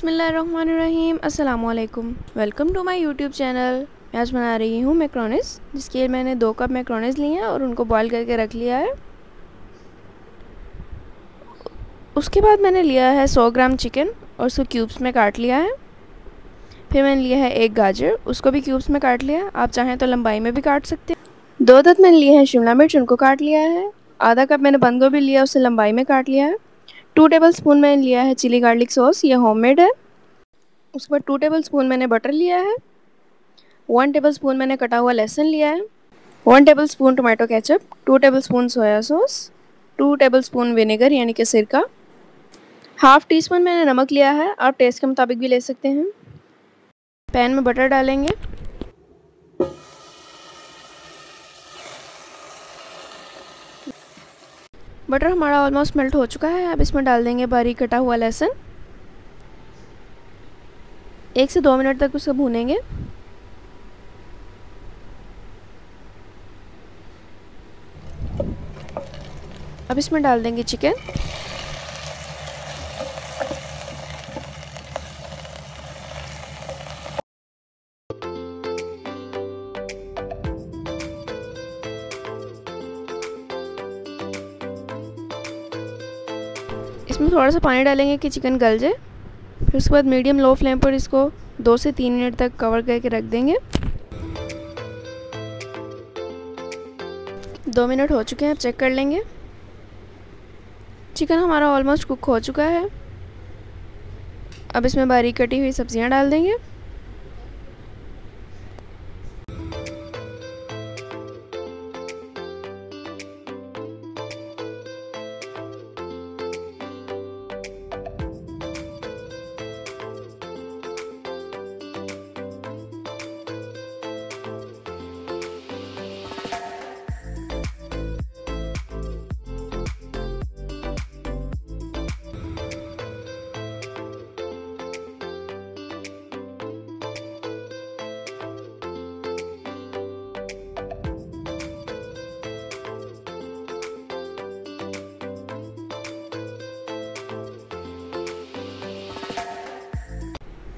बिस्मिल्लाहिर्रहमानिर्रहीम। अस्सलामुअलैकुम। Welcome to my YouTube channel. मैं आज बना रही हूँ मैक्रोनिस, जिसके लिए मैंने 2 कप मैक्रोनिस लिए हैं और उनको बॉईल करके रख लिया है। उसके बाद मैंने लिया है 100 ग्राम चिकन और उसको क्यूब्स में काट लिया है। फिर मैंने लिया है 1 गाजर, उसको भी क्यूब्स में काट लिया है। आप चाहें तो लंबाई में भी काट सकते हैं। 2 अदद मैंने लिए हैं शिमला मिर्च, उनको काट लिया है। आधा कप मैंने बंद गोभी लिया, उसे लंबाई में काट लिया है। 2 टेबल स्पून मैंने लिया है चिली गार्लिक सॉस, ये होममेड है। उसके बाद 2 टेबल स्पून मैंने बटर लिया है। 1 टेबल स्पून मैंने कटा हुआ लहसुन लिया है। 1 table spoon tomato ketchup, 2 table spoon soya sauce, 2 table spoon vinegar यानी कि सिरका, हाफ़ टी स्पून मैंने नमक लिया है। आप टेस्ट के मुताबिक भी ले सकते हैं। पैन में बटर डालेंगे। बटर हमारा ऑलमोस्ट मेल्ट हो चुका है। अब इसमें डाल देंगे बारीक कटा हुआ लहसुन। 1 से 2 मिनट तक उसे भूनेंगे। अब इसमें डाल देंगे चिकन। इसमें थोड़ा सा पानी डालेंगे कि चिकन गल जाए। फिर उसके बाद मीडियम लो फ्लेम पर इसको 2 से 3 मिनट तक कवर करके रख देंगे। 2 मिनट हो चुके हैं, अब चेक कर लेंगे। चिकन हमारा ऑलमोस्ट कुक हो चुका है। अब इसमें बारीक कटी हुई सब्जियां डाल देंगे।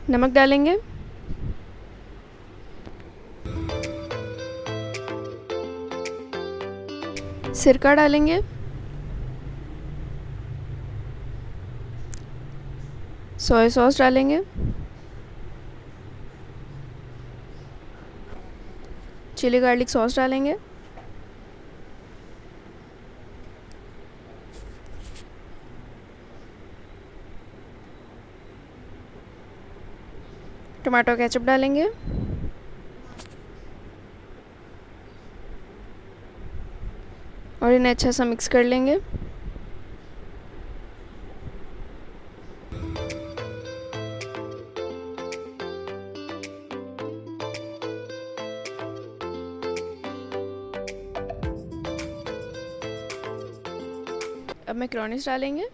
नमक डालेंगे। सिरका डालेंगे। सोया सॉस डालेंगे। चिली गार्लिक सॉस डालेंगे। टमाटो केचप डालेंगे। और इन्हें अच्छा सा मिक्स कर लेंगे। अब मैक्रोनिस डालेंगे।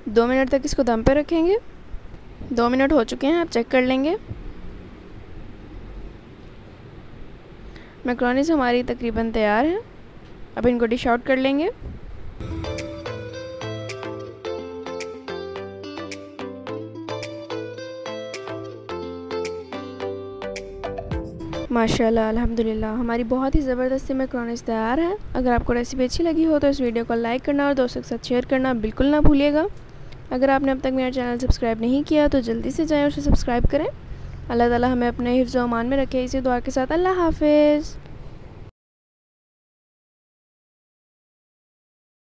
दो मिनट तक इसको दम पे रखेंगे। 2 मिनट हो चुके हैं, अब चेक कर लेंगे। मैक्रोनीज़ हमारी तकरीबन तैयार हैं। अब इनको डिश आउट कर लेंगे। माशाल्लाह अल्हम्दुलिल्लाह, हमारी बहुत ही ज़बरदस्त सी मैक्रोनीज़ तैयार है। अगर आपको रेसिपी अच्छी लगी हो तो इस वीडियो को लाइक करना और दोस्तों के साथ शेयर करना बिल्कुल ना भूलिएगा। अगर आपने अब तक मेरा चैनल सब्सक्राइब नहीं किया तो जल्दी से जाएं और उसे सब्सक्राइब करें। अल्लाह ताला हमें अपने हिफ्ज़ व अमान में रखे। इसी दुआ के साथ अल्लाह हाफ़िज़।